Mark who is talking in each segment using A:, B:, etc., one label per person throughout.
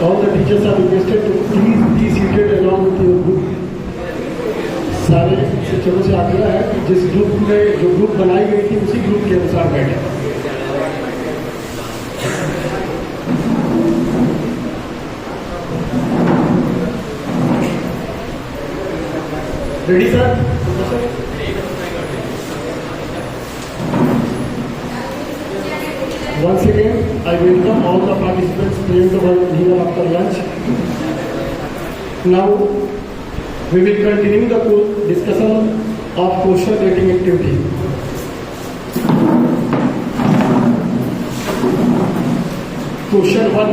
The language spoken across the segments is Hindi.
A: All the teachers are requested to please be seated along with your group. सारे शिक्षकों से आग्रह है कि जिस ग्रुप में जो ग्रुप बनाई गई थी उसी ग्रुप के अनुसार बैठे. Ready sir? Once again, I welcome all the participants present over here after lunch. Now, we will continue the discussion of question rating activity. Question 1.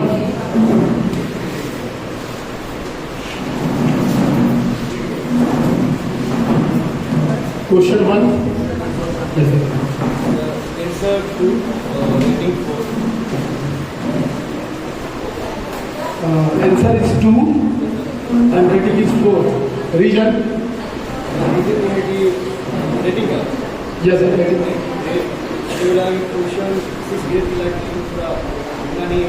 A: Question 1. Yes, sir.
B: Answer 2, rating 4.
A: Answer is 2 and rating is 4. Reason?
B: Rating का?
A: Yes, sir. Rating.
B: Question 6 grade की लाइफ पूरा इतना नहीं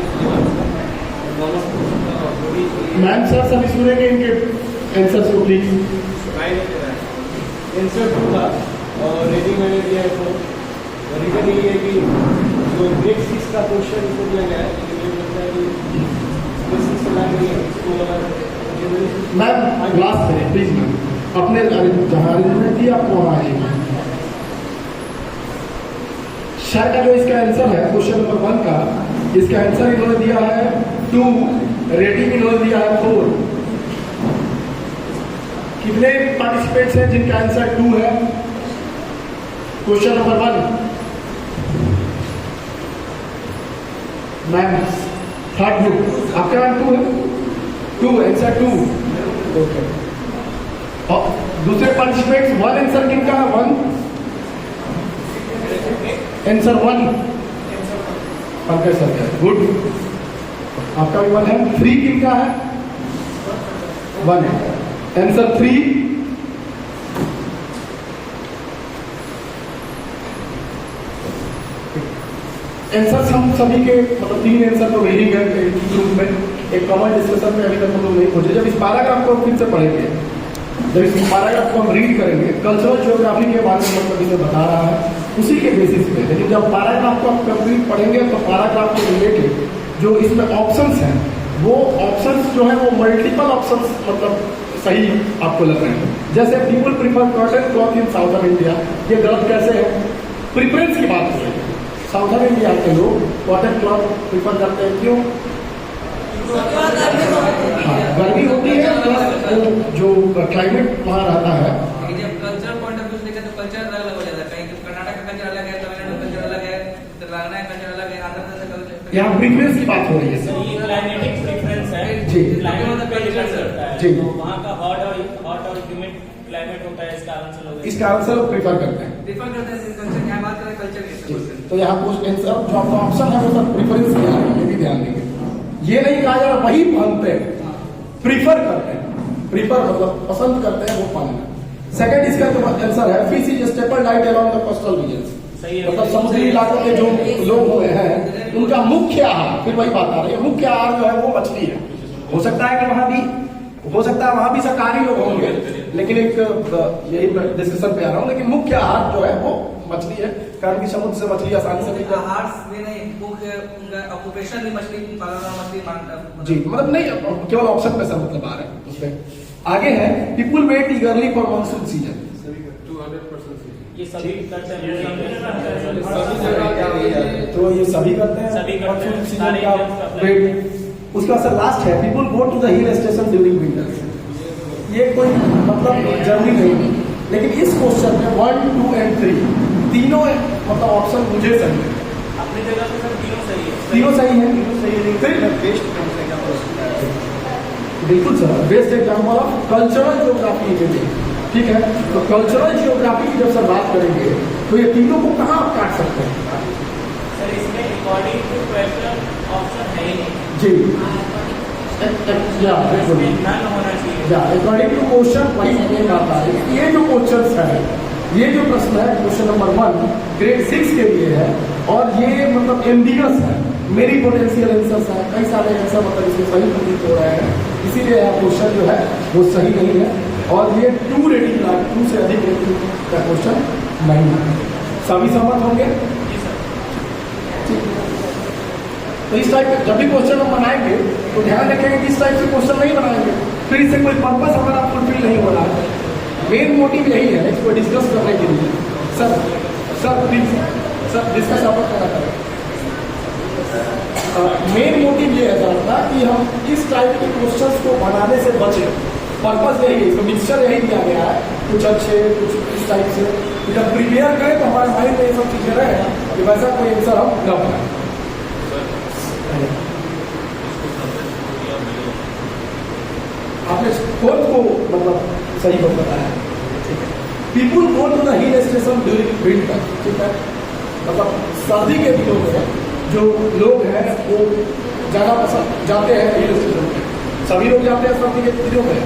A: मैम सर सभी सुनेंगे इनके आंसर्स को प्लीज.
B: आंसर 2 था और रेटिंग मैंने दिया है 4. रीजन ये है कि जो ग्रेड 6 का क्वेश्चन इसको दिया गया है मुझे लगता है कि बेसिक से लाइन नहीं है इसको
A: मैम लास्ट है प्लीज मैम अपने जहाँ अरेंजमेंट थी आप वहाँ आइए. शायद का जो इसका आंसर है क्वेश्चन नंबर 1 का, इसका आंसर इन्होंने दिया है 2, रेटिंग इन्होंने दिया है 4. कितने पार्टिसिपेंट्स हैं जिनका आंसर 2 है question number 1? Ma'am third group आपका नाम 2 है? 2 आंसर 2. ओके. और दूसरे पार्टिसिपेंट्स 1 आंसर किनका है? 1 आंसर 1 पंकज सर का. गुड. आपका भी 1 है. 3 किनका है? 1 है. आंसर 3 आंसर हम सभी के मतलब 3 आंसर तो वेरी है ग्रुप में. एक कॉमन डिस्कशन में अभी तक हम लोग नहीं पहुंचे. जब इस पैराग्राफ को फिर से पढ़ेंगे, जब इस पैराग्राफ को हम रीड करेंगे, कल्चरल ज्योग्राफी के बारे में मतलब इसे बता रहा है उसी के बेसिस पे. लेकिन जब पैराग्राफ को हम कंप्लीट पढ़ेंगे तो पैराग्राफ के रिलेटेड जो इसमें ऑप्शंस हैं वो ऑप्शंस जो है वो मल्टीपल ऑप्शंस मतलब सही आपको लग रहे हैं. जैसे people prefer cotton cloth in southern India, ये गलत कैसे है? प्रिफरेंस की बात हो रही है. साउथर्न इंडिया के लोग कॉटन क्लॉथ प्रीफर करते हैं. क्यों? हाँ, गर्मी होती है प्लस जो क्लाइमेट वहाँ रहता है.
C: जब कल्चर पॉइंट ऑफ व्यू देखें तो कल्चर अलग अलग हो जाता है. कहीं कर्नाटक का कल्चर अलग है, तमिलनाडु का कल्चर अलग है, तेलंगाना का कल्चर अलग है, आंध्र प्रदेश का कल्चर.
A: यहाँ प्रीफरेंस की बात हो रही है सर.
D: ये क्लाइमेटिक प्रेफरेंस है.
A: जी.
D: क्लाइमेट पे डिपेंड करता है.
A: जी.
D: तो वहाँ का हॉट और ह्यूमिड क्लाइमेट होता है. इसका आंसर लोग
A: इसका आंसर लोग प्रीफर करते हैं.
C: प्रीफर करते हैं कल्चर. यहाँ बात करें कल्चर की.
A: तो यहाँ कुछ आंसर जो आपका ऑप्शन है वो सर प्रीफरेंस किया है, ये भी ध्यान देंगे. ये नहीं कहा जा रहा वही पहनते हैं, प्रीफर करते हैं. प्रीफर मतलब पसंद करते हैं वो पहनना. सेकंड इसका जो आंसर है fish is staple diet along the coastal regions. मतलब समुद्री इलाकों के जो लोग हुए हैं उनका मुख्य आहार, फिर वही बात आ रही है, मुख्य आहार जो है वो मछली है. हो सकता है कि वहां भी शाकाहारी लोग होंगे, लेकिन एक यही डिस्कशन पे आ रहा हूँ. लेकिन मुख्य आहार जो है वो मछली है, कारण कि समुद्र से मछली आसानी से मिल
C: आहार में नहीं, मुख्य उनका ऑक्यूपेशन भी मछली पालन, मछली मारना.
A: जी. मतलब नहीं केवल ऑप्शन पे सर मतलब आ रहे हैं उसमें. आगे है people wait eagerly for monsoon season.
D: 200% ये सभी करते हैं.
A: तो ये सभी करते हैं.
D: सभी करते हैं.
A: मानसून सीजन का वेट. उसके बाद सर लास्ट है people go to the hill station during winter. ये कोई मतलब जरूरी नहीं, लेकिन इस क्वेश्चन में 1, 2 और 3 तीनों मतलब ऑप्शन मुझे सही है.
D: अपनी जगह पे सर तीनों सही है.
A: तीनों सही है. फिर बेस्ट बिल्कुल sir best example of cultural geography में. ठीक है. तो कल्चरल ज्योग्राफी की जब सर बात करेंगे तो ये तीनों को कहाँ आप काट सकते हैं?
D: सर इसमें अकॉर्डिंग टू क्वेश्चन ऑप्शन है ही नहीं.
A: जी.
D: नन होना चाहिए.
A: अकॉर्डिंग टू क्वेश्चन वही नहीं आता है. ये जो क्वेश्चन है, ये जो प्रश्न है क्वेश्चन नंबर 1 ग्रेड 6 के लिए है और ये मतलब एम्बिगस है. मेरी पोटेंशियल आंसर्स हैं, कई सारे आंसर मतलब इसमें सही प्रतीत हो रहे हैं, इसीलिए यह क्वेश्चन जो है वो सही नहीं है। और ये 2 रेटिंग का 2 से अधिक रेटिंग का क्वेश्चन नहीं है। सभी सहमत होंगे? तो इस टाइप के जब भी क्वेश्चन हम बनाएंगे तो ध्यान रखेंगे कि इस टाइप से क्वेश्चन नहीं बनाएंगे, फिर इससे कोई पर्पस हमारा फुलफिल नहीं हो रहा है। मेन मोटिव यही है इसको डिस्कस करने के लिए। सर प्लीज सर डिस्कस आप करना करें। मेन मोटिव ये है जानना कि हम इस टाइप के क्वेश्चंस को बनाने से बचें। पर्पस यही है, इसमें मिक्सचर यही दिया गया है, कुछ अच्छे कुछ इस टाइप से। जब प्रिपेयर करें तो हमारे माइंड में ये सब चीज़ें रहे कि वैसा कोई आंसर हम न बनाए। आपने फोर्थ को मतलब सही बात बताया। People go to the hill station during winter, ठीक है, मतलब सर्दी के दिनों में जो लोग हैं वो ज़्यादा पसंद जाते हैं हिल स्टेशन पे। सभी लोग जाते हैं सर्दी के दिनों में?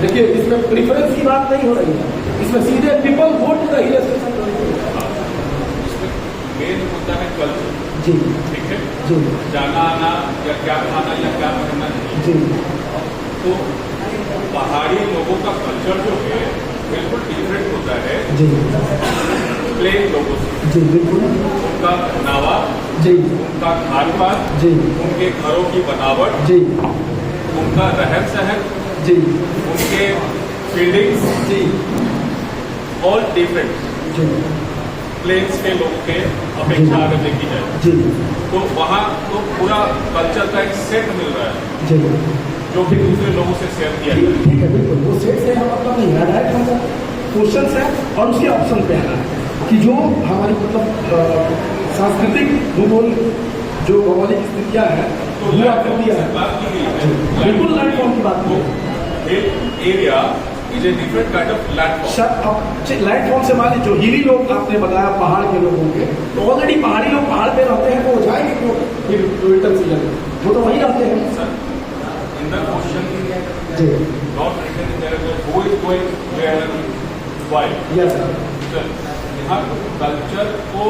A: देखिए इसमें प्रेफरेंस की बात नहीं हो रही है, इसमें सीधे people go to the hill station.
E: Main मुद्दा है कल्चर।
A: जी
E: ठीक है
A: जी,
E: जाना आना या क्या खाना या क्या पहनना नहीं।
A: जी
E: तो पहाड़ी लोगों का कल्चर जो है बिल्कुल डिफरेंट होता है
A: जी
E: प्लेन लोगों से।
A: जी बिल्कुल।
E: उनका पहनावा,
A: जी
E: उनका खान पान,
A: जी
E: उनके घरों की बनावट,
A: जी
E: उनका रहन सहन,
A: जी
E: उनके फीलिंग्स,
A: जी
E: ऑल डिफरेंट
A: जी
E: प्लेन्स के लोगों के अपेक्षा अगर देखी जाए
A: जी
E: तो वहाँ तो पूरा कल्चर का एक सेट मिल रहा है
A: जी
E: जो भी दूसरे लोगों से शेयर किया
A: ठीक
E: जाए।
A: ठीक है, बिल्कुल। वो सेट से हम मतलब नहीं है, डायरेक्ट हम क्वेश्चन है और उसके ऑप्शन पे आना है कि जो हमारी मतलब सांस्कृतिक भूगोल जो भौगोलिक स्थितियाँ हैं
E: तो
A: वो आपको दिया है।
E: बात की गई है
A: बिल्कुल लैंडफॉर्म की बात की है।
E: Area is a different kind of landform.
A: Sir अब लैंडफॉर्म से मान जो हिली लोग आपने बताया पहाड़ के लोग होंगे, तो ऑलरेडी पहाड़ी लोग पहाड़ पे रहते हैं तो वो जाएंगे क्यों फिर विंटर सीजन में? वो तो वहीं रहते हैं।
E: सर इन द क्वेश्चन
A: जी
E: not written in there who is going where why.
A: Yes sir.
E: Sir यहाँ कल्चर को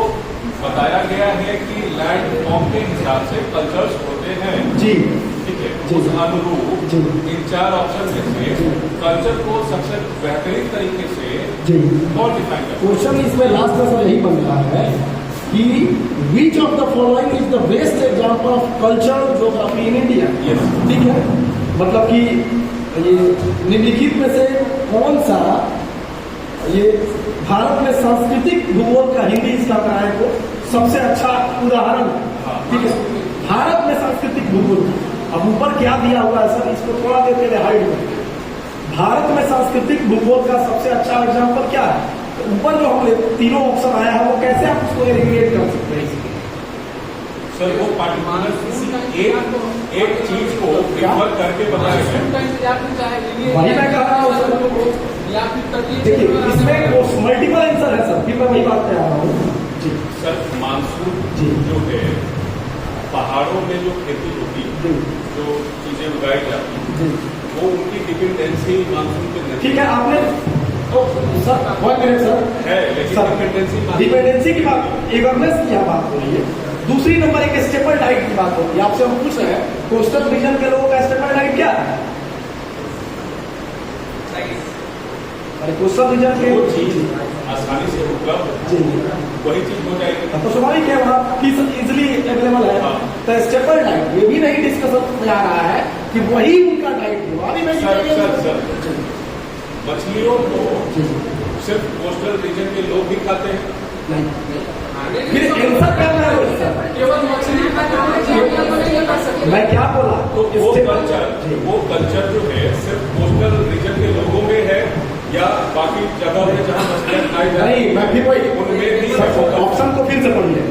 E: बताया गया है कि लैंडफॉर्म के हिसाब से कल्चर्स होते हैं।
A: जी
E: ठीक है,
A: जी।
E: उस अनुरूप
A: जी।
E: इन 4 ऑप्शन में से कल्चर को सबसे बेहतरीन तरीके से
A: जी
E: और डिफाइन कर।
A: क्वेश्चन इसमें लास्ट में सर यही बन रहा है कि which of the following is the best example of cultural geography in India.
E: Yes.
A: ठीक है, मतलब कि ये निम्नलिखित में से कौन सा ये भारत में सांस्कृतिक भूगोल का हिंदी इसका कराए को सबसे अच्छा उदाहरण है। ठीक है, भारत में सांस्कृतिक भूगोल। अब ऊपर क्या दिया हुआ है सर, इसको थोड़ा देर के लिए हाइड करते हैं। भारत में सांस्कृतिक भूगोल का सबसे अच्छा एग्जाम्पल क्या है? तो ऊपर जो हमने तीनों ऑप्शन आया है वो कैसे आप उसको एलिमिनेट कर सकते हैं?
E: सर वो पार्टिकुलर एक चीज को रिफर करके बताया गया।
A: वही मैं कह रहा हूँ सर। देखिए इसमें मल्टीपल आंसर है सर, फिर मैं वही बात पे आ रहा हूँ। जी
E: सर मानसून
A: जी।
E: जो है पहाड़ों में जो खेती होती है,
A: जी
E: जो चीजें उगाई जाती हैं,
A: जी
E: वो उनकी डिपेंडेंसी मानसून पे नहीं
A: ठीक है। आपने तो सर 1 मिनट सर
E: है, लेकिन
A: डिपेंडेंसी की बात, अवेयरनेस की बात हो रही है। दूसरी नंबर एक स्टेपल डाइट की बात हो रही है। आपसे हम पूछ रहे हैं कोस्टल रीजन के लोगों का स्टेपल डाइट क्या है? अरे कोस्टल रीजन के
E: वो चीज आसानी से उपलब्ध
A: जी
E: वही चीज हो जाएगी।
A: तो स्वाभाविक है वहाँ फीस इजिली अवेलेबल है।
E: हाँ।
A: तो स्टेपल डाइट ये भी नहीं डिस्कशन में आ रहा है कि वही उनका डाइट हो। अभी मैं
E: सर मछलियों को सिर्फ कोस्टल रीजन के लोग भी खाते हैं।
A: नहीं फिर आंसर क्या है मैं क्या बोला?
E: तो वो कल्चर जो है सिर्फ कोस्टल रीजन के लोगों में है या बाकी जगह में जहाँ मछलियाँ खाई जाती
A: नहीं, मैं फिर वही
E: उनमें भी
A: ऑप्शन को फिर से पढ़िए।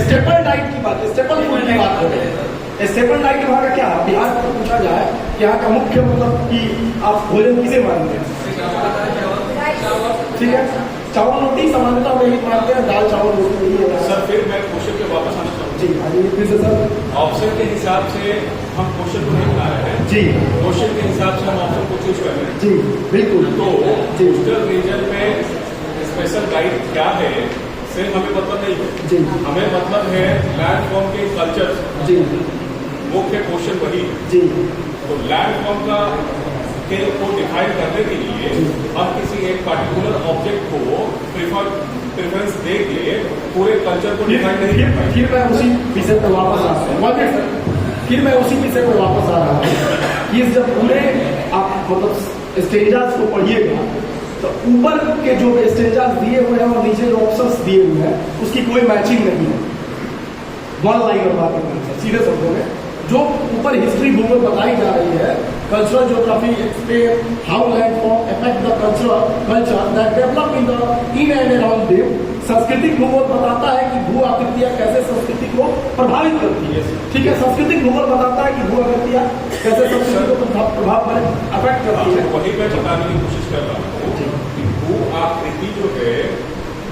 A: स्टेपल डाइट की बात, स्टेपल फूड की बात कर रहे हैं। स्टेपल डाइट वहाँ का क्या है? बिहार में पूछा जाए कि यहाँ का मुख्य मतलब कि आप भोजन किसे मानते हैं? ठीक है, चावल रोटी सामान्यतः हम यही मानते हैं, दाल चावल रोटी यही है।
E: सर फिर मैं क्वेश्चन पे वापस आना चाहूँगा।
A: जी आइए फिर से सर।
E: ऑप्शन के हिसाब से हम क्वेश्चन को नहीं बना रहे हैं।
A: जी
E: क्वेश्चन के हिसाब से हम ऑप्शन को चूज कर रहे हैं।
A: जी बिल्कुल।
E: तो
A: जी
E: कोस्टल रीजन में स्पेशल गाइड क्या है से हमें मतलब नहीं है।
A: जी
E: हमें मतलब है लैंडफॉर्म के कल्चर।
A: जी
E: मुख्य क्वेश्चन वही है।
A: जी
E: तो लैंडफॉर्म का को डिफाइन करने के लिए हम किसी एक पर्टिकुलर ऑब्जेक्ट को प्रेफरेंस दे के पूरे कल्चर को डिफाइन नहीं कर पाएंगे।
A: फिर मैं उसी विषय पर वापस आ रहा हूँ। फिर मैं उसी विषय पर वापस आ रहा हूँ कि जब पूरे आप मतलब स्टेंजास को पढ़िएगा तो ऊपर के जो स्टेंजास दिए हुए हैं और नीचे जो ऑप्शंस दिए हुए हैं उसकी कोई मैचिंग नहीं है। वन लाइन और बात करना सीधे शब्दों में जो ऊपर हिस्ट्री भूगोल बताई जा रही है, cultural geography explain how landform affect the culture that develop in and around them. सांस्कृतिक भूगोल बताता है कि भू आकृतियां कैसे संस्कृति को प्रभावित करती है। ठीक है, सांस्कृतिक भूगोल बताता है कि भू आकृतियां कैसे संस्कृति को प्रभाव अफेक्ट करती है।
E: वही मैं बताने की कोशिश कर रहा हूँ कि भू आकृति जो है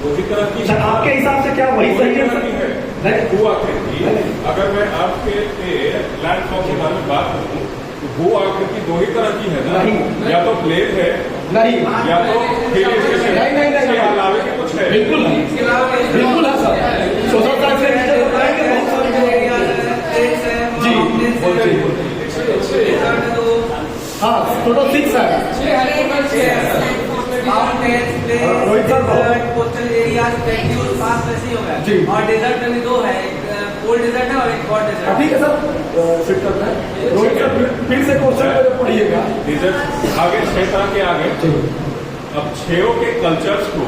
E: वही तरह की।
A: आपके हिसाब से क्या वही सही है?
E: भू आकृति अगर मैं आपके लैंडफॉर्म के बारे में बात करूँ तो भू आकृति दो ही तरह की है ना।
A: नहीं।
E: या तो प्लेन है
A: नहीं,
E: या तो हिल स्टेशन।
A: नहीं,
E: इसके अलावा भी कुछ है।
A: बिल्कुल बिल्कुल है सर। सोशल साइंस में बताएंगे बहुत सारे। हाँ, टोटल 6 है।
C: कोस्टल एरियाज पास वैसे ही होगा।
A: जी।
C: और डेजर्ट में 2 है, कोल्ड डेजर्ट है और एक हॉट डेजर्ट।
A: ठीक है सर, फिट करना है। रोहित सर फिर से क्वेश्चन को जब पढ़िएगा।
E: डिजर्ट आगे 6 तरह के आगे। अब 6 के कल्चर्स को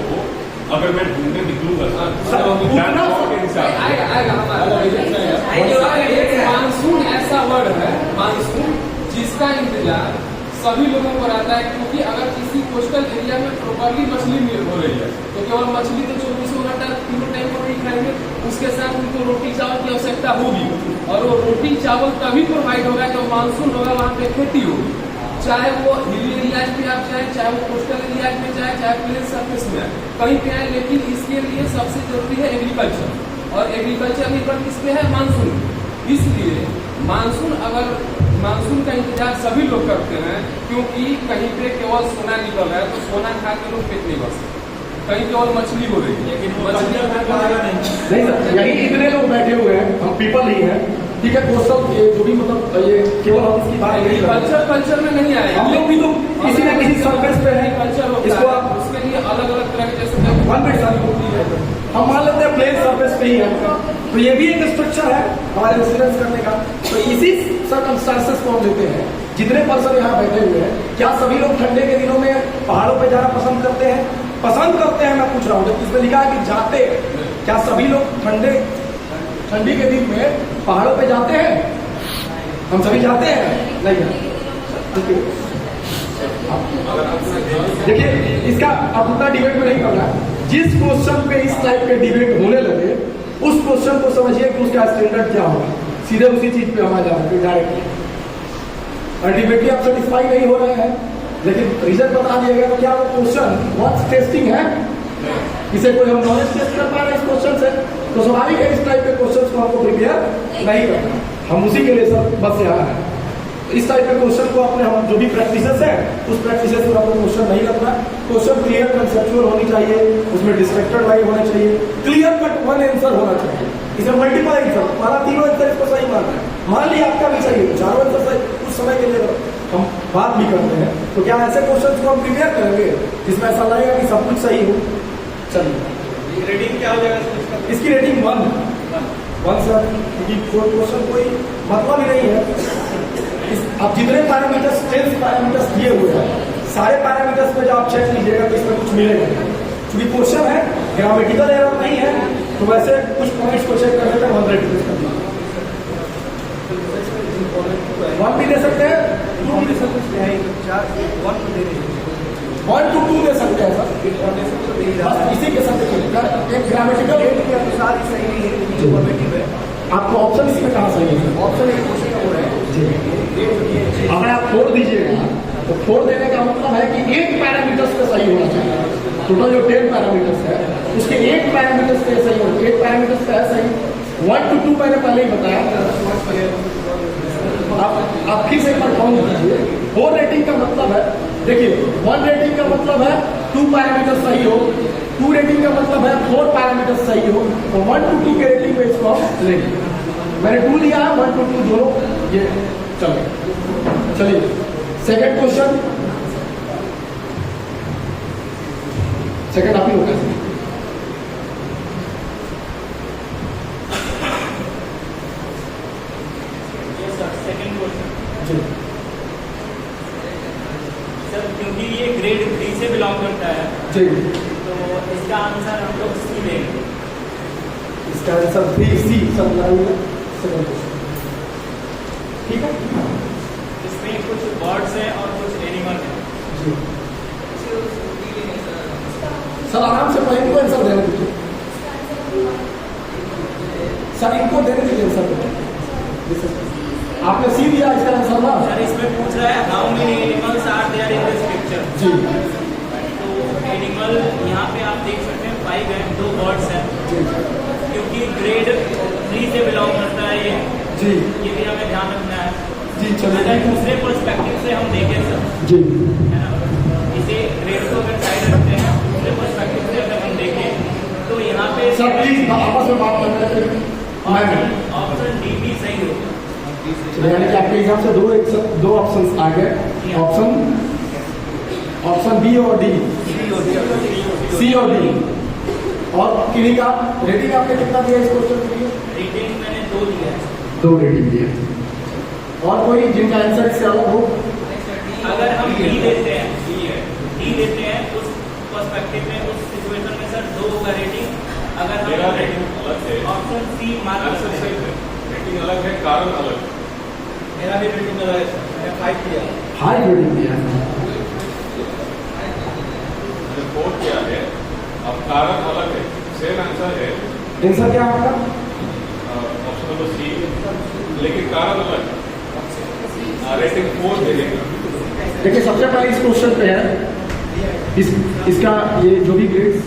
E: अगर मैं ढूंढने निकलूंगा लैंडफॉर्म के हिसाब से।
F: मानसून ऐसा वर्ड है, मानसून जिसका इंतजार सभी लोगों को रहता है, क्योंकि अगर किसी कोस्टल एरिया में प्रॉपरली मछली मिल हो रही है तो केवल मछली तो 24 घंटा तीनों टाइम पर नहीं खाएंगे, उसके साथ उनको रोटी चावल की आवश्यकता होगी। और वो रोटी चावल तभी प्रोवाइड होगा जब मानसून होगा, वहाँ पे खेती होगी। चाहे वो हिली एरियाज में आप जाए, चाहे वो कोस्टल एरियाज में जाए, चाहे प्लेन सर्फेस में कहीं पे आए, लेकिन इसके लिए सबसे जरूरी है एग्रीकल्चर। और एग्रीकल्चर निर्भर किस पे है? मानसून। इसलिए मानसून का इंतजार सभी लोग करते हैं, क्योंकि कहीं पे केवल सोना निकल रहा है तो सोना खा के लोग पेट नहीं भर सकते, कहीं केवल मछली हो रही है लेकिन मछली
A: नहीं सर, यही इतने लोग बैठे हुए हैं, हम पीपल ही हैं। ठीक है, कोस्टल जो भी मतलब ये केवल हम इसकी बात नहीं कर रहे।
F: कल्चर में नहीं आएगा।
A: हम लोग भी तो किसी न किसी सरफेस पे है
F: कल्चर
A: इसको आप
F: उसके लिए अलग अलग तरह के जैसे
A: 1 मिनट सारी होती है। हम मान लेते हैं प्लेन सरफेस पे ही है, तो ये भी एक स्ट्रक्चर है हमारे रेसिडेंस करने का। तो इसी सर्कमस्टांसेस को हम लेते हैं। जितने पर्सन यहाँ बैठे हुए हैं, क्या सभी लोग ठंडे के दिनों में पहाड़ों पे जाना पसंद करते हैं? पसंद करते हैं, मैं पूछ रहा हूँ। इसमें लिखा है कि जाते, क्या सभी लोग ठंडी के दिन में पहाड़ों पे जाते हैं? हम सभी जाते हैं? नहीं। देखिए, इसका अब उतना डिबेट में नहीं करना है। जिस क्वेश्चन पे इस टाइप के डिबेट होने लगे, उस क्वेश्चन को समझिए कि उसका स्टैंडर्ड क्या होगा, सीधे उसी चीज पे हमारा जाना डायरेक्टली। अल्टीमेटली आप सेटिस्फाई नहीं हो रहे हैं, लेकिन रिजल्ट बता दिएगा तो क्या वो क्वेश्चन वॉट टेस्टिंग है? इसे कोई हम नॉलेज टेस्ट कर पा रहे हैं इस क्वेश्चन से? तो स्वाभाविक है इस टाइप के क्वेश्चन को हमको प्रिपेयर नहीं करना। हम उसी के लिए सर बस यहाँ है। इस टाइप के क्वेश्चन को अपने हम जो भी प्रैक्टिसेस है उस प्रैक्टिसेस में आपको क्वेश्चन नहीं रखना। क्वेश्चन क्लियर कंसेप्चुअल होनी चाहिए, उसमें डिस्ट्रक्टेड लाइन होना चाहिए, क्लियर कट वन आंसर होना चाहिए। इसमें मल्टीपल आंसर, हमारा 3 आंसर इसको सही मानना है, मान लिया आपका भी सही है, 4 आंसर सही, कुछ समय के लिए हम बात भी करते हैं। तो क्या ऐसे क्वेश्चन को हम प्रिपेयर करेंगे जिसमें ऐसा लगेगा कि सब कुछ सही हो? चलिए,
B: रेटिंग क्या हो जाएगा
A: इसकी रेटिंग 1 सर, क्योंकि क्वेश्चन कोई मतलब ही नहीं है। अब जितने पैरामीटर्स 10 पैरामीटर्स दिए हुए हैं, सारे पैरामीटर्स पे जो आप चेक कीजिएगा तो इसमें कुछ मिलेगा। क्योंकि क्वेश्चन है, ग्रामेटिकल एरर नहीं है, तो वैसे कुछ पॉइंट्स को चेक करने में 100 करना 1 भी दे सकते हैं, 2 भी दे सकते हैं, 1 to 2 दे सकते हैं सर। इसी के साथ एक ग्रामेटिकल के अनुसार ही सही नहीं है, जो फॉर्मेटिव है। आपको ऑप्शन इसमें कहाँ सही है? ऑप्शन एक क्वेश्चन का वो है, अगर आप 4 दीजिएगा तो 4 देने का मतलब है कि 1 पैरामीटर्स पे सही होना चाहिए। टोटल जो 10 पैरामीटर्स है उसके 1 पैरामीटर्स पे सही होना चाहिए। 1 पैरामीटर्स पे है सही। 1 to 2 मैंने पहले ही बताया। आप फिर से एक बार काउंट कीजिए। 4 रेटिंग का मतलब है, देखिए 1 रेटिंग का मतलब है 2 पैरामीटर सही हो, 2 रेटिंग का मतलब है 4 पैरामीटर्स सही हो, तो 1 to 2 के रेटिंग में इसको आप लेंगे। मैंने 2 लिया है, 1 to 2 दोनों ये चलिए। सेकंड क्वेश्चन, सेकंड आप ही होगा।
D: सेकंड क्वेश्चन
A: जी
D: सर, क्योंकि ये ग्रेड 3 से बिलोंग करता है
A: जी,
D: तो इसका आंसर हम लोग सी देंगे।
A: इसका आंसर 3C सब लगाइए। सेकंड क्वेश्चन, ठीक है
D: इसमें कुछ बर्ड्स हैं और कुछ एनिमल हैं।
A: जी। सर आराम से पहले इनको आंसर देने दीजिए, सर इनको देने दीजिए आंसर। आपने सी दिया इसका आंसर ना?
D: सर इसमें पूछ रहा है how many animals are there in this picture.
A: जी
D: तो एनिमल यहाँ पे आप देख सकते हैं 5 हैं, 2 बर्ड्स हैं,
A: जी
D: क्योंकि ग्रेड 3 से बिलोंग करता है ये
A: जी
D: भी हमें ध्यान रखना है।
A: जी
D: अगर
A: चलिए
D: दूसरे पर्सपेक्टिव से हम देखें सर,
A: जी
D: है ना, इसे ग्रेड को अगर साइड रखते हैं, दूसरे पर्सपेक्टिव से अगर हम देखें तो यहाँ पे
A: सर प्लीज आपस में बात करना है।
D: ऑप्शन डी भी सही होगा।
A: यानी कि आपके हिसाब से दो ऑप्शन आ गए, ऑप्शन बी और डी, सी और डी। और किन्हीं का रेटिंग आपने कितना दिया इस क्वेश्चन के लिए?
D: रेटिंग मैंने 2 दिया है।
A: 2 रेटिंग दिया। और कोई जिनका आंसर इससे अलग हो?
D: अगर हम डी देते हैं उस पर्सपेक्टिव में, उस सिचुएशन में सर 2 होगा रेटिंग। अगर
E: मेरा
D: हम
E: रेटिंग अलग है,
D: ऑप्शन सी मार्क
E: आंसर
D: करते
E: सही
D: हैं,
E: है, रेटिंग अलग है, कारण अलग है।
B: मेरा भी रेटिंग अलग है, मैंने 5 दिया।
A: हाई रेटिंग दिया है।
E: मैंने 4 किया है, अब कारण अलग है, सेम आंसर है
A: आंसर क्या आपका?
E: ऑप्शन नंबर सी, लेकिन कारण अलग है। रेटिंग 4 देगा।
A: देखिए सबसे पहले इस क्वेश्चन पे है इसका ये जो भी ग्रेड्स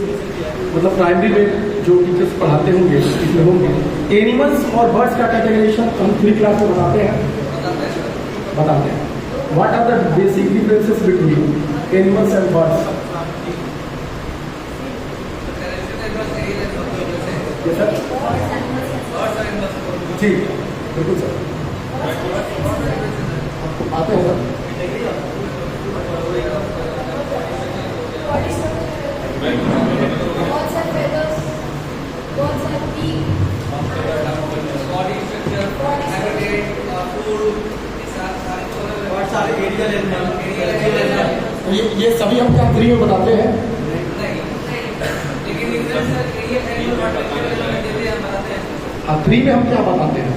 A: मतलब प्राइमरी में जो टीचर्स पढ़ाते होंगे इसमें होंगे, एनिमल्स और बर्ड्स का कैटेगराइजेशन हम 3 क्लास में बताते हैं। What are the basic differences between animals and birds? Sir जी बिल्कुल सर, आते हैं sir.
G: Birds have feathers, birds have beak,
C: body structure, habitat, food,
B: बहुत सारे एरियल एनिमल,
A: ये सभी हम क्या 3 में बताते हैं?
C: लेकिन एरियल
A: हाँ 3 में हम क्या बताते हैं?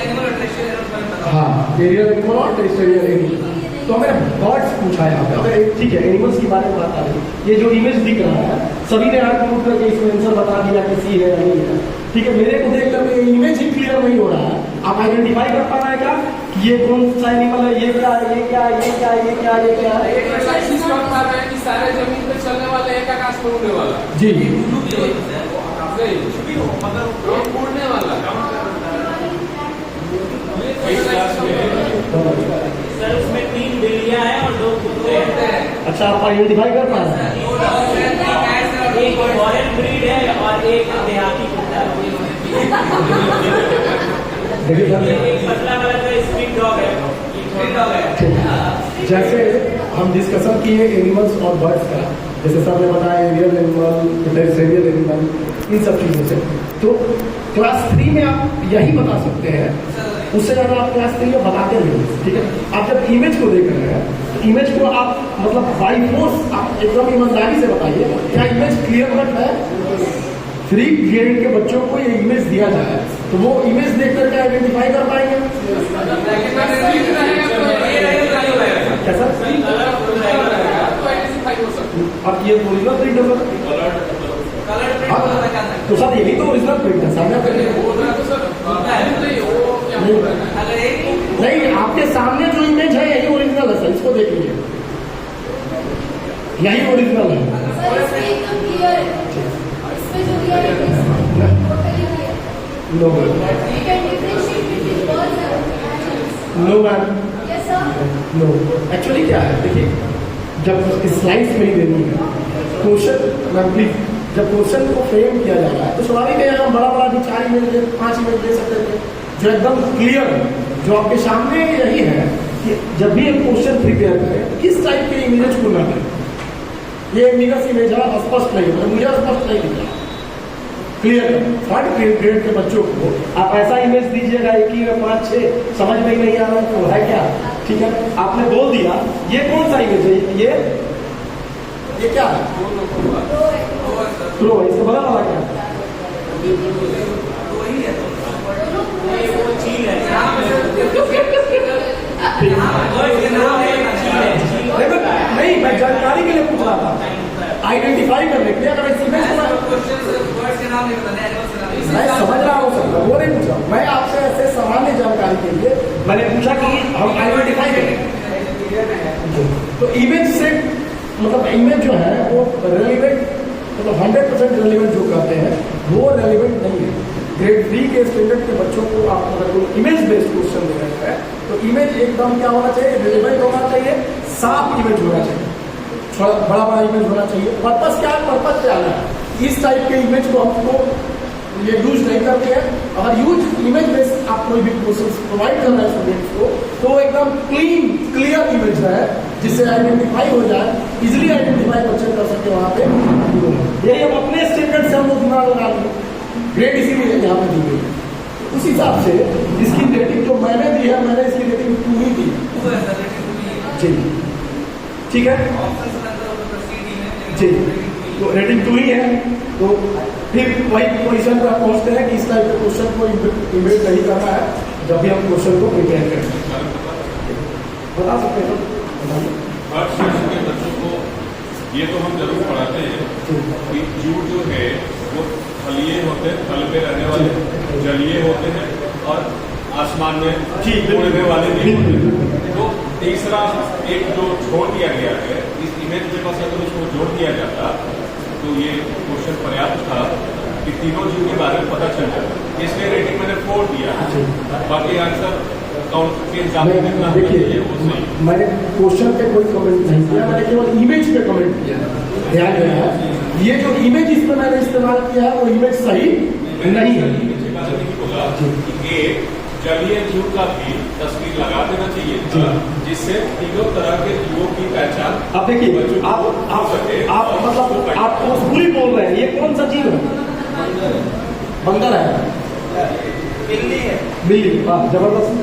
C: एनिमल और टेरेस्ट्रियल एनिमल।
A: हाँ एरियल एनिमल और टेरेस्ट्रियल एनिमल। तो हमें बर्ड्स पूछा है यहाँ पे, अगर ठीक है एनिमल्स के बारे में बात आ रही है। ये जो इमेज दिख रहा है सभी ने हाथ मूव करके इसमें आंसर बता दिया कि सी है या नहीं है, ठीक है। मेरे को देख कर ये इमेज ही क्लियर नहीं हो रहा है, आप आइडेंटिफाई कर पा रहे हैं क्या कि ये कौन सा एनिमल है, ये क्या है, ये क्या है, ये क्या है, ये क्या है, ये क्या है?
F: एक ऐसा चीज कर पा रहे हैं कि सारे जमीन पे चलने वाले एक आकाश में उड़ने वाला
A: जी
F: नहीं, मतलब उड़ने वाला।
D: सर उसमें 3 बिल्लियां हैं और 2 कुत्ते हैं।
A: अच्छा आप आइडेंटिफाई कर पा रहे हैं?
D: एक फॉरेन ब्रीड है और एक देहाती कुत्ता है।
A: देखिए सर
D: एक पतला वाला जो स्ट्रीट डॉग है, ये स्ट्रीट डॉग है।
A: जैसे हम डिस्कशन किए एनिमल्स और बर्ड्स का, जैसे सर ने बताया एरियल एनिमल, टेरेस्ट्रियल एनिमल, इन सब चीज़ों से, तो क्लास 3 में आप यही बता सकते हैं, उससे ज़्यादा आप क्लास 3 में बताते नहीं, ठीक है। आप जब इमेज को देख रहे हैं तो इमेज को आप मतलब बाई फोर्स आप एकदम ईमानदारी से बताइए क्या इमेज क्लियर कट है। 3 ग्रेड के बच्चों को ये इमेज दिया जाए तो वो इमेज देख करके आइडेंटिफाई कर पाएंगे कैसा? अब ये ओरिजिनल प्रिंट है सर, तो सर यही तो ओरिजिनल प्रिंट है सामने नहीं, आपके सामने जो इमेज है यही ओरिजिनल है सर, इसको देख लीजिए यही ओरिजिनल है।
G: सर इसमें एकदम क्लियर है, इसमें जो दिया है totally clear.
A: No
G: You can differentiate between birds and animals.
A: No ma'am
G: Yes sir.
A: No, actually क्या है देखिए, जब स्लाइड्स में ही देनी है क्वेश्चन मैम प्लीज जब क्वेश्चन को फ्रेम किया जा रहा है तो स्वाभाविक है यहाँ बड़ा बड़ा भी 4 इमेज 5 इमेज दे सकते थे जो एकदम क्लियर है, जो आपके सामने यही है कि जब भी एक क्वेश्चन प्रिपेयर करें किस टाइप के इमेजेस को ना करें। ये मीनस इमेज है, स्पष्ट नहीं है, मुझे स्पष्ट नहीं दिख रहा, क्लियर है। 3rd ग्रेड के बच्चों को आप ऐसा इमेज दीजिएगा 1 में 5 6 समझ में ही नहीं आ रहा है तो है क्या, ठीक है। आपने बोल दिया ये कौन सा इमेज है, ये क्या है, प्रो है, इसके बगल वाला क्या है,
D: वो चील है
A: नहीं मैं जानकारी के लिए पूछ रहा था, आइडेंटिफाई करने के लिए। अगर इस इमेज मैं समझ रहा हूँ सर, वो नहीं पूछ रहा हूँ मैं आपसे, ऐसे सामान्य जानकारी के लिए मैंने पूछा कि हम आइडेंटिफाई करें तो इमेज से मतलब इमेज जो है वो रेलिवेंट, मतलब 100% रेलिवेंट जो कहते हैं वो रेलिवेंट नहीं है। ग्रेड 3 के स्टैंडर्ड के बच्चों को आप अगर कोई इमेज बेस्ड क्वेश्चन दे रहे हैं तो इमेज एकदम क्या होना चाहिए, रेलिवेंट होना चाहिए, साफ इमेज होना चाहिए, थोड़ा बड़ा बड़ा इमेज होना चाहिए। पर्पस क्या है, पर्पस क्या है, इस टाइप के इमेज को हमको ये यूज नहीं करते हैं। अगर यूज इमेज बेस्ड आप कोई भी क्वेश्चन प्रोवाइड कर रहे हैं स्टूडेंट्स को तो एकदम क्लियर इमेज है जिससे आइडेंटिफाई हो जाए, इजिली आइडेंटिफाई बच्चे कर सके वहाँ पे। यही हम अपने स्टैंडर्ड से हम लोग दिमाग लगा लिए, ग्रेड इसीलिए यहाँ पे दी गई है। उस हिसाब से इसकी रेटिंग जो मैंने दी है, मैंने इसकी रेटिंग 2 ही दी जी, ठीक है जी, तो रेटिंग 2 ही है। तो फिर वही पोजीशन पर पहुंचते हैं कि इस टाइप के क्वेश्चन को इम्बेड नहीं करना है जब भी हम क्वेश्चन को प्रिपेयर करें। बता सकते हैं
E: हर सेक्शन के बच्चों को ये तो हम जरूर पढ़ाते हैं कि जीव जो है वो थलीय होते हैं, थल पे रहने वाले, जलीय होते हैं और आसमान में उड़ने वाले भी होते हैं। तो तीसरा एक जो छोड़ दिया गया है इस इमेज में, बस अगर उसको जोड़ दिया जाता तो ये क्वेश्चन पर्याप्त था कि तीनों जीव के बारे में पता चल जाता। इसलिए रेटिंग मैंने 4 दिया, बाकी आंसर काउंट के हिसाब से कितना
A: देखिए मैंने क्वेश्चन पे कोई कमेंट नहीं किया, मैंने केवल इमेज पे कमेंट किया। ध्यान देना ये जो इमेज इसमें मैंने इस्तेमाल किया है वो इमेज सही नहीं है।
E: बोला कि जलीय जीव का भी तस्वीर लगा देना चाहिए जिससे तीनों तरह के जीवों की पहचान।
A: अब देखिए आप मतलब आप भोजपुरी बोल रहे हैं, ये कौन सा जीव है, बंदर है,
C: बिल्ली है,
A: बिल्ली, वाह जबरदस्त।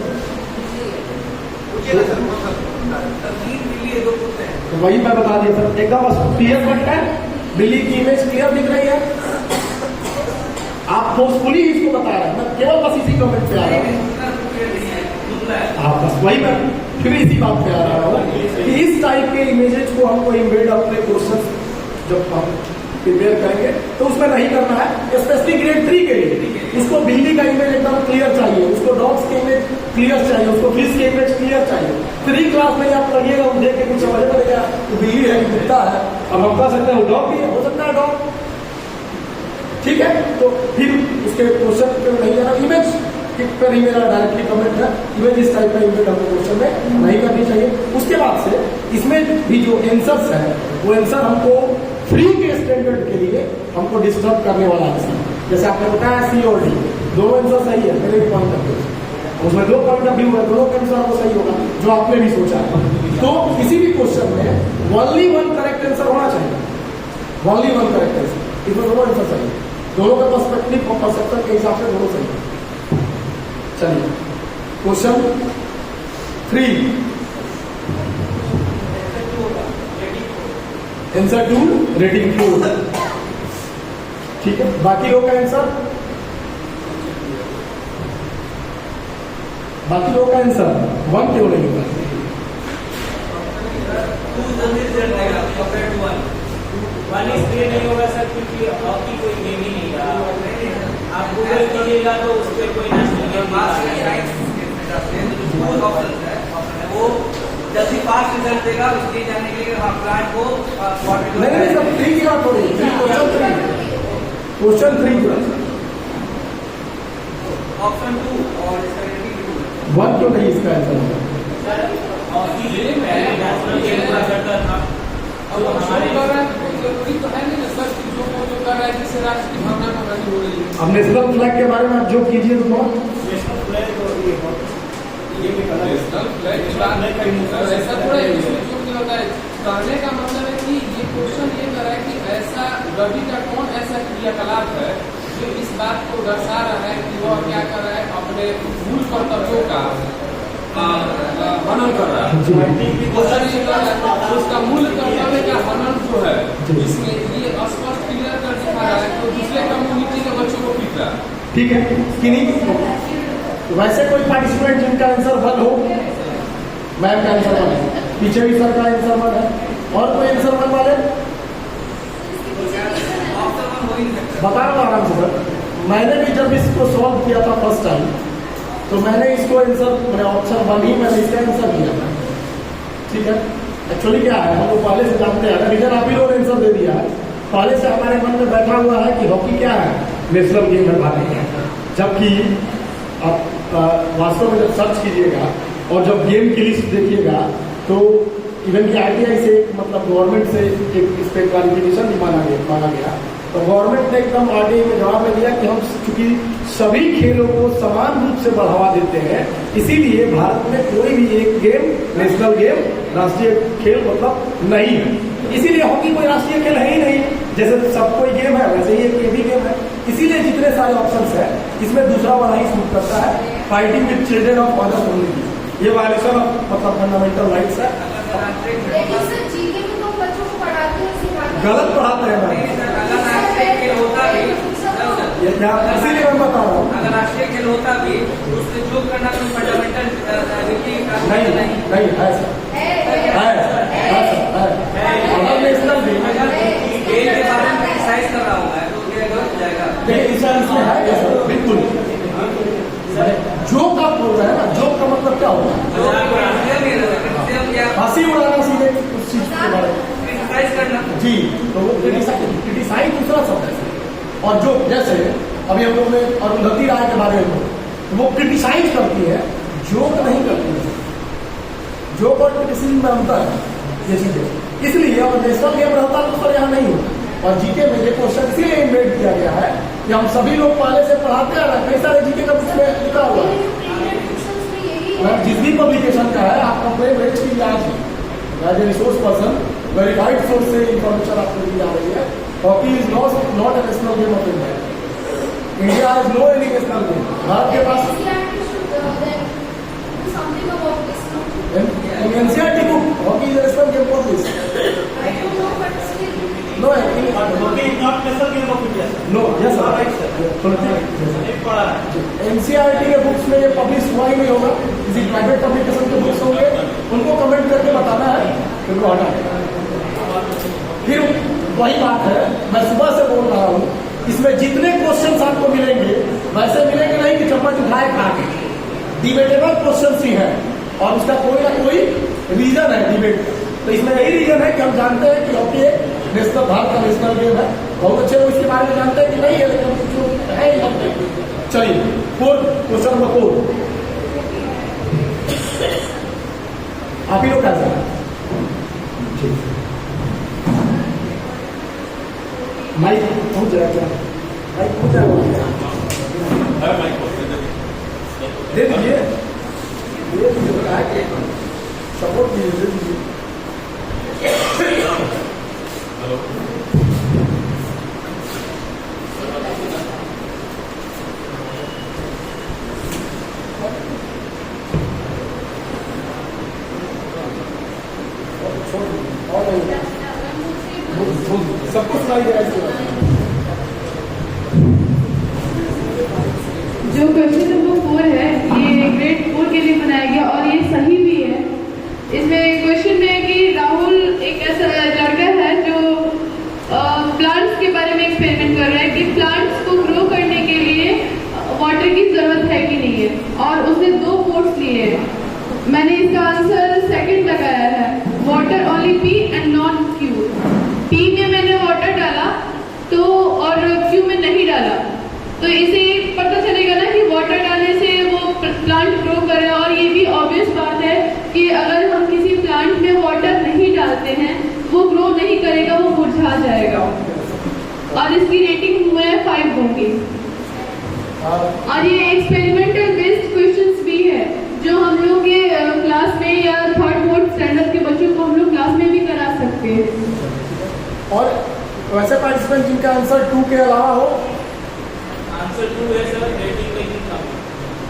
A: तो वही मैं बता दिया सर, एकदम क्लियर कट है, बिल्ली की इमेज क्लियर दिख रही है। आप फोर्सफुली इसको बता रहे हैं, मैं केवल बस इसी कमेंट पे आ रहा हूँ। हाँ बस वही मैं फिर इसी बात पे आ रहा हूँ कि इस टाइप के इमेजेस को हमको इम्बेड अपने क्वेश्चन जब हम प्रिपेयर करेंगे तो उसमें नहीं करना है। स्पेशली ग्रेड 3 के लिए उसको बिल्ली का इमेज एकदम क्लियर चाहिए, उसको डॉग्स के इमेज क्लियर चाहिए, उसको फिश के इमेज क्लियर चाहिए। 3 क्लास में आप पढ़िएगा, वो देख के कुछ समझ पड़ेगा तो बिल्ली है कि कुत्ता है। अब हम कह सकते हैं वो डॉग भी है, हो सकता है डॉग, ठीक है। तो फिर उसके क्वेश्चन पे नहीं जाना, इमेज पर ही मेरा डायरेक्टली कमेंट है, इमेज इस टाइप का इमेज हमको क्वेश्चन में नहीं करनी चाहिए। उसके बाद से इसमें भी जो आंसर्स है वो आंसर हमको फ्री के स्टैंडर्ड के लिए हमको डिस्टर्ब करने वाला आंसर, जैसे आपने बताया सी और डी दोनों आंसर सही है मेरे पॉइंट ऑफ व्यू, उसमें 2 पॉइंट ऑफ व्यू है, दोनों का आंसर वो सही होगा जो आपने भी सोचा है। तो किसी भी क्वेश्चन में ओनली 1 करेक्ट आंसर होना चाहिए, ओनली 1 करेक्ट आंसर, इसमें दोनों आंसर सही है, दोनों का पर्सपेक्टिव और परसेप्शन के हिसाब से दोनों सही है। चलिए क्वेश्चन 3, आंसर 2 रेटिंग 4, ठीक है। बाकी लोग का आंसर, बाकी लोग का आंसर 1 क्यों नहीं होगा?
D: 1 इसलिए नहीं होगा सर क्योंकि हॉकी कोई गेम ही नहीं रहा। आप गूगल कीजिएगा तो उस पर कोई
C: वो जल्दी फास्ट रिजल्ट देगा, उसके जानने के लिए हाँ प्लांट को
A: नहीं सब 3 की बात हो रही है, क्वेश्चन 3
C: ऑप्शन 2 और इसका रेटिंग 2
A: 1 क्यों नहीं इसका आंसर होगा?
D: हॉकी गेम नेशनल गेम हुआ करता था।
F: अब हमारे जरूरी तो है नहीं सर, जो कर रहा है जिससे राष्ट्र की भावना को हानि हो रही है।
A: अब नेशनल फ्लैग के बारे में आप जो कीजिए तो थोड़ा
B: नेशनल फ्लैग और ये भी कलर
F: नेशनल फ्लैग की बात नहीं करेंगे, ऐसा थोड़ा जो नहीं होता है। कहने का मतलब है कि ये क्वेश्चन ये कर रहा है कि ऐसा रवि का कौन ऐसा क्रियाकलाप है जो इस बात को दर्शा रहा है कि वह क्या कर रहा है, अपने मूल कर्तव्यों का हनन कर रहा है। उसका मूल कर्तव्य का हनन जो है इसमें ये स्पष्ट क्लियर कर दिखा रहा है, तो दूसरे कम्युनिटी के बच्चों को पीट रहा है।
A: ठीक है कि नहीं? वैसे कोई पार्टिसिपेंट जिनका आंसर वन हो, मैम का आंसर वन है, पीछे भी सर का आंसर वन है, और कोई आंसर वन वाले बता रहा हूँ आराम से सर। मैंने भी जब इसको सॉल्व किया था फर्स्ट टाइम, तो मैंने इसको आंसर मैंने ऑप्शन वन ही मैंने इसका आंसर दिया था। ठीक है, एक्चुअली क्या है, हम लोग पहले से जानते हैं, रीजन आप ही लोगों ने आंसर दे दिया है। पहले से हमारे मन में बैठा हुआ है कि हॉकी क्या है, नेशनल गेम है भारत का। जबकि आप वास्तव में जब सर्च कीजिएगा और जब गेम की लिस्ट देखिएगा तो इवन की ITI से मतलब गवर्नमेंट से एक इस पर क्वालिफिकेशन भी माना गया। तो गवर्नमेंट ने एकदम RTI में जवाब में दिया कि हम चूंकि सभी खेलों को समान रूप से बढ़ावा देते हैं, इसीलिए भारत में कोई भी एक गेम नेशनल गेम राष्ट्रीय खेल मतलब नहीं है। इसीलिए हॉकी कोई राष्ट्रीय खेल है ही नहीं, जैसे सब कोई गेम है वैसे ही एक भी गेम है। इसीलिए जितने सारे ऑप्शंस है इसमें दूसरा वाला ही सूट करता है, fighting with children of other community. ये वायलेशन ऑफ मतलब फंडामेंटल राइट्स है।
G: लेकिन सर जीके में तो बच्चों को पढ़ाते हैं, सिखाते हैं।
A: गलत पढ़ाते हैं मैम, इसीलिए मैं बता रहा हूँ।
C: अगर राष्ट्रीय खेल होता भी तो उससे जो करना तो फंडामेंटल
A: नहीं है सर, अगर नेशनल गेम
C: खेल के बारे में एक्सरसाइज कर रहा हूँ मैं, तो ये गलत हो जाएगा।
A: इसमें है सर, बिल्कुल। जोक आप बोल रहे हैं ना, जोक का मतलब क्या होता है? हंसी उड़ाना सीधे उस चीज के बारे में
C: एक्सरसाइज करना
A: जी। तो वो क्रिटिसाइज दूसरा शब्द है। और जो जैसे अभी हम लोग ने अरुंधति राय के बारे में वो क्रिटिसाइज करती है, जोक नहीं करती है। जोक और क्रिटिसिज्म में अंतर है ये चीजें। इसलिए अगर नेशनल गेम रहता तो सर यहाँ नहीं होता। और जीके में ये क्वेश्चन इसलिए इन्वेट किया गया है कि हम सभी लोग पहले से पढ़ाते हैं, कई सारे जीके का उसमें लिखा हुआ है। जिस भी पब्लिकेशन का है आप कंप्लेन रेज की आज as a resource person verified source से इंफॉर्मेशन आपको दी जा रही है। Hockey is not a national game of India. India has no any national game. Bharat के पास NCERT book hockey is a national game for this. No,
B: hockey is not national game of India.
A: no, yes sir.
B: एक पढ़ा है।
A: NCERT के बुक्स में ये पब्लिश हुआ ही नहीं होगा, किसी प्राइवेट पब्लिकेशन के बुक्स होंगे, उनको कमेंट करके बताना है, उनको हटाना। फिर वही बात है, मैं सुबह से बोल रहा हूँ, इसमें जितने क्वेश्चंस आपको मिलेंगे वैसे मिलेंगे नहीं कि चम्मच उठाए खा के। डिबेटेबल क्वेश्चंस ही है और उसका कोई ना कोई रीजन है डिबेट। तो इसमें यही रीजन है कि हम जानते हैं कि हॉकी नेशनल भारत का नेशनल गेम है। बहुत अच्छे लोग इसके बारे में जानते हैं कि नहीं है, लेकिन जो है ही। चलिए क्वेश्चन नंबर 4 आप ही लोग क्या सर? माइक पहुंच जाएगा, माइक पहुंच जाएगा, दे दीजिए, सपोर्ट कीजिए, दे दीजिए।
E: हेलो,
A: सबको सुनाई दे रहा है।
H: जो क्वेश्चन नंबर 4 है ये ग्रेड 4 के लिए बनाया गया और ये सही भी है। इसमें क्वेश्चन में है कि राहुल एक ऐसा लड़का है जो प्लांट्स के बारे में एक्सपेरिमेंट कर रहा है कि प्लांट्स को ग्रो करने के लिए वाटर की जरूरत है कि नहीं है, और उसने 2 पोर्ट्स लिए हैं। मैंने इसका आंसर सेकंड लगाया है, water only P and not Q. P में मैंने वाटर डाला तो और क्यू में नहीं डाला, तो इसे पता चलेगा ना कि वाटर डालने से वो प्लांट ग्रो करे। और ये भी ऑब्वियस बात है कि अगर हम किसी प्लांट में वाटर नहीं डालते हैं वो ग्रो नहीं करेगा, वो मुरझा जाएगा। और इसकी रेटिंग हुआ है 5 होंगी। और ये एक्सपेरिमेंटल बेस्ड क्वेश्चंस भी है जो हम लोग के क्लास में या 3rd 4th स्टैंडर्ड के बच्चों को हम लोग क्लास में भी करा सकते हैं।
A: और वैसे पार्टिसिपेंट जिनका आंसर 2 के अलावा हो,
D: आंसर 2 है सर, रेटिंग नहीं था।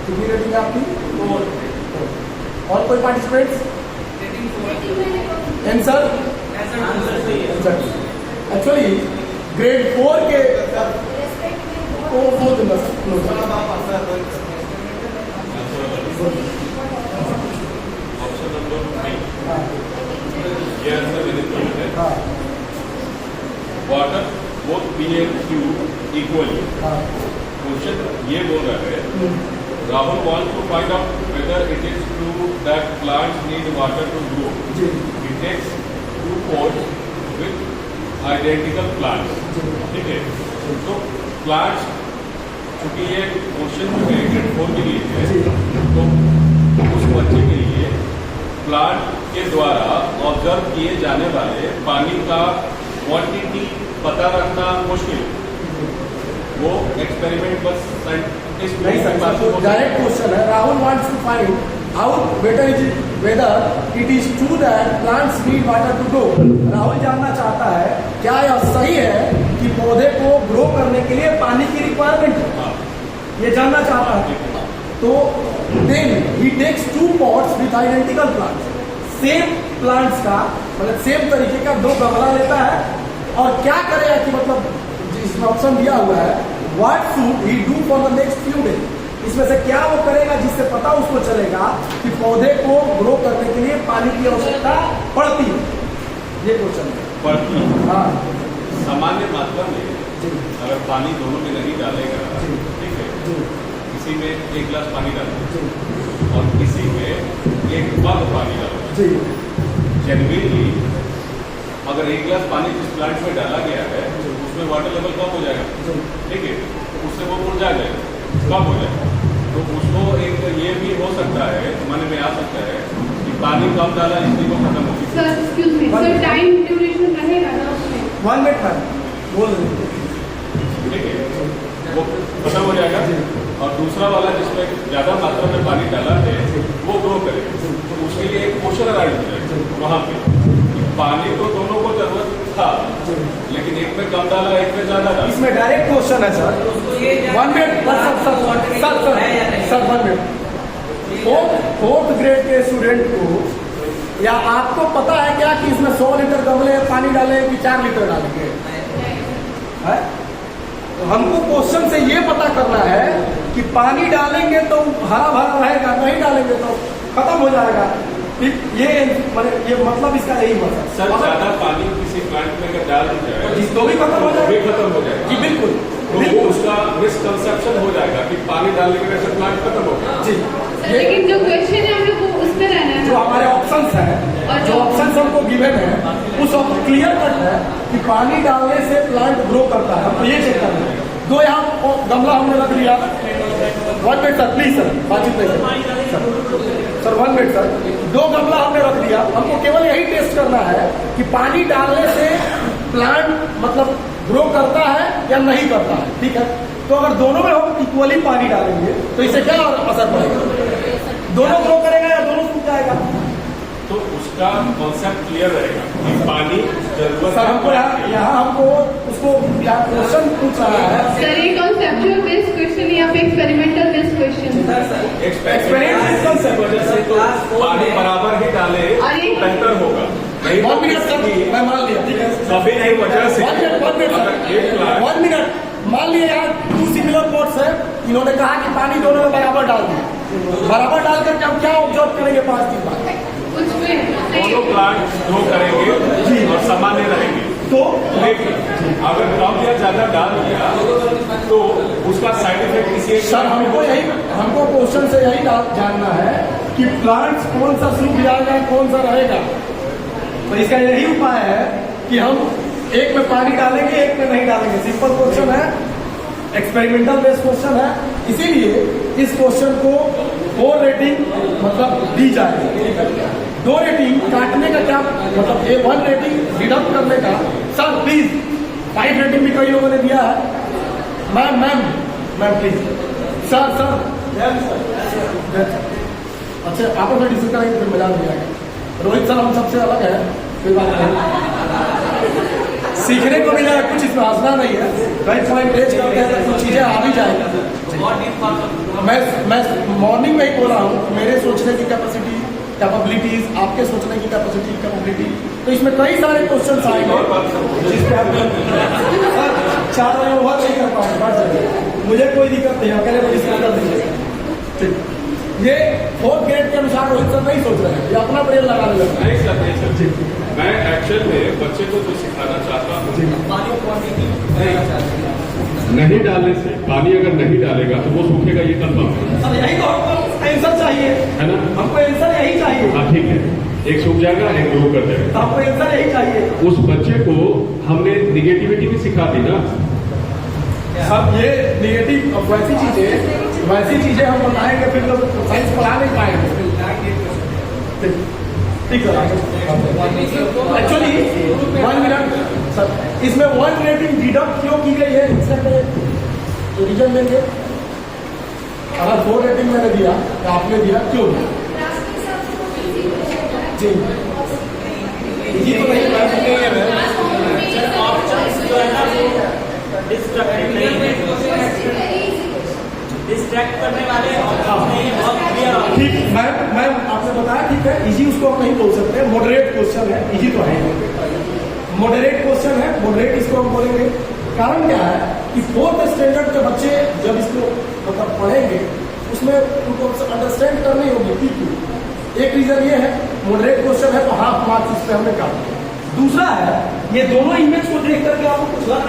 A: कितनी रेटिंग है आपकी? 4। और कोई पार्टिसिपेंट्स? आंसर
D: आंसर सही है।
A: एक्चुअली ग्रेड 4 के
E: ऑप्शन नंबर 3 ये आंसर मैंने दिया है। Water both P and Q equally. Question ये बोल रहा है, Rahul wants to find out whether it is true that plants need water to grow. He takes 2 pots with identical plants. ठीक है, तो प्लांट्स, चूंकि ये क्वेश्चन जो है ग्रेड 4 के लिए है, तो उस बच्चे के लिए प्लांट के द्वारा ऑब्जर्व किए जाने वाले पानी का क्वांटिटी पता रखना मुश्किल, वो एक्सपेरिमेंट बस साइंटिस्ट
A: नहीं सर, डायरेक्ट क्वेश्चन है। Rahul wants to find out whether it is true that plants need water to grow. Rahul जानना चाहता है क्या यह सही है कि पौधे को ग्रो करने के लिए पानी की रिक्वायरमेंट है, ये जानना चाहता है। तो then he takes 2 pots with identical plants, same plants का मतलब सेम तरीके का 2 गमला लेता है और क्या करेगा कि मतलब इसमें ऑप्शन दिया हुआ है what should he do for the next few days, इसमें से क्या वो करेगा जिससे पता उसको चलेगा कि पौधे को ग्रो करने के लिए पानी की आवश्यकता पड़ती है। ये क्वेश्चन है।
E: पड़ती है।
A: हाँ,
E: सामान्य मात्रा में अगर पानी दोनों में नहीं डालेगा, ठीक है, किसी में 1 गिलास पानी डालेगा और किसी में 1 मग पानी डालेगा। जनरली अगर 1 गिलास पानी जिस प्लांट में डाला गया है उसमें वाटर लेवल कम हो जाएगा, ठीक है, तो उससे वो मुरझा जाएगा, कम हो जाएगा। तो उसको एक ये भी हो सकता है, मन में आ सकता है कि पानी कम डाला इसलिए वो खत्म हो गई।
H: Sir excuse me sir, time duration रहेगा ना उसमें?
A: 1 मिनट में बोल रहे,
E: ठीक है, वो खत्म हो जाएगा। और दूसरा वाला जिसमें ज्यादा मात्रा में पानी डाला है वो ग्रो करेगा, तो उसके लिए एक पोषण अराइज हो जाएगा वहां पे। पानी तो दोनों को जरूरत था, लेकिन एक में कम डाला, एक में ज्यादा डाला।
A: इसमें डायरेक्ट क्वेश्चन है sir. 1 minute sir 1 minute. 4th grade के स्टूडेंट को या आपको पता है क्या कि इसमें 100 लीटर गमले पानी डालें कि 4 लीटर डालेंगे? है? तो हमको क्वेश्चन से ये पता करना है कि पानी डालेंगे तो हरा भरा रहेगा, नहीं डालेंगे तो खत्म हो जाएगा। ये मतलब इसका यही हुआ
E: सर। ज्यादा पानी किसी प्लांट में अगर डाल दी जाए
A: तो भी खत्म हो जाएगा,
E: खत्म हो जाएगा।
A: जी बिल्कुल,
E: तो वो उसका मिसकंसेप्शन हो जाएगा कि पानी डालने की वजह से प्लांट खत्म हो गया।
A: जी,
H: लेकिन जो क्वेश्चन है हम लोग को उसमें रहना है,
A: जो हमारे ऑप्शंस है और जो ऑप्शंस हमको गिवन है उस क्लियर कट है कि पानी डालने से प्लांट ग्रो करता है। हमको ये चेक करना है। 2 यहाँ गमला हमने रख लिया। 1 मिनट सर, प्लीज सर, बातचीत नहीं सर 1 मिनट सर। 2 गमला हमने रख दिया, हमको केवल यही टेस्ट करना है कि पानी डालने से प्लांट मतलब ग्रो करता है या नहीं करता है, ठीक है। तो अगर दोनों में हम इक्वली पानी डालेंगे तो इससे क्या असर पड़ेगा? दोनों ग्रो करेगा या दोनों सूख जाएगा?
E: तो उसका कॉन्सेप्ट क्लियर रहेगा कि पानी जरूरत
A: सर हमको यहाँ हमको उसको क्वेश्चन पूछ रहा है
H: सर। ये कॉन्सेप्चुअल बेस्ड क्वेश्चन या फिर एक्सपेरिमेंटल बेस्ड क्वेश्चन?
E: एक्सपेरिमेंट की वजह से तो पानी बराबर ही डाले तो बेहतर होगा। नहीं
A: 1 मिनट सर, मैं मान लिया, ठीक है।
E: कभी नहीं वजह से
A: 1 मिनट मान लिया यार 2 सिमिलर पॉट्स है, इन्होंने कहा कि पानी दोनों में बराबर डाल दिया। बराबर डाल करके हम क्या ऑब्जर्व करेंगे 5 दिन बाद?
E: दोनों प्लांट ग्रो करेंगे और सामान्य रहेंगे।
A: तो
E: लेकिन अगर कम या ज्यादा डाल दिया तो उसका साइड इफेक्ट किसी
A: सर हमको क्वेश्चन से यही जानना है कि प्लांट्स कौन सा सूख जाएगा, कौन सा रहेगा। तो इसका यही उपाय है कि हम एक में पानी डालेंगे, एक में नहीं डालेंगे। सिंपल क्वेश्चन है, एक्सपेरिमेंटल बेस्ड क्वेश्चन है, इसीलिए इस क्वेश्चन को 4 रेटिंग मतलब दी जाएगी। 2 रेटिंग काटने का क्या मतलब 1 रेटिंग डिडक्ट करने का। सर प्लीज 5 रेटिंग भी कई लोगों ने दिया है। Ma'am ma'am ma'am please sir अच्छा आपस में डिस्कस करेंगे फिर मजा नहीं आएगा। रोहित सर हम सबसे अलग है, कोई बात नहीं, सीखने को मिला है कुछ, इसमें हंसना नहीं है। राइट पॉइंट रेज करते हैं तो कुछ चीजें आ भी जाएंगी। मैं मॉर्निंग में ही बोल रहा हूँ, मेरे सोचने की कैपेसिटी कैपेबिलिटीज, आपके सोचने की कैपेसिटी कैपेबिलिटी, तो इसमें कई सारे क्वेश्चन आएंगे जिस पे आप 4 बजे ओवर नहीं कर पाएंगे। मुझे कोई दिक्कत नहीं है, अकेले को डिस्कस कर दीजिए। ठीक, ये 4th ग्रेड के अनुसार रोहित सर नहीं सोच रहे हैं, ये अपना ब्रेन लगाने लगता है।
E: नहीं सर, नहीं सर, मैं एक्चुअल में बच्चे को जो सिखाना चाहता हूँ, नहीं डालने से, पानी अगर नहीं डालेगा तो वो सूखेगा, ये कंफर्म है।
A: अब यही तो हमको आंसर चाहिए,
E: है ना?
A: हमको आंसर यही चाहिए।
E: हाँ ठीक है, एक सूख जाएगा, एक ग्रो कर जाएगा।
A: तो हमको आंसर यही चाहिए।
E: उस बच्चे को हमने निगेटिविटी भी सिखा दी ना।
A: अब ये नेगेटिव वैसी चीजें हम बताएंगे फिर लोग साइंस पढ़ा नहीं पाएंगे। ठीक है, एक्चुअली 1 मिनट सर, इसमें 1 रेटिंग डिडक्ट क्यों की गई है, इसका रीजन देंगे। अगर 4 रेटिंग मैंने दिया तो आपने दिया क्यों? जी जी तो नहीं
D: डिस्ट्रैक्ट करने वाले बहुत क्लियर।
A: ठीक, मैम आपने बताया ठीक है, इजी उसको आप नहीं बोल सकते, मॉडरेट क्वेश्चन है, इजी तो है, मॉडरेट क्वेश्चन है, मॉडरेट इसको हम बोलेंगे। कारण क्या है कि 4th स्टैंडर्ड के बच्चे जब इसको मतलब पढ़ेंगे उसमें उनको अंडरस्टैंड करनी होगी कि एक रीजन ये है मॉडरेट क्वेश्चन है तो हाफ मार्क्स इस पर हमने काट दिया। दूसरा है ये दोनों इमेज को देख करके आपको कुछ लग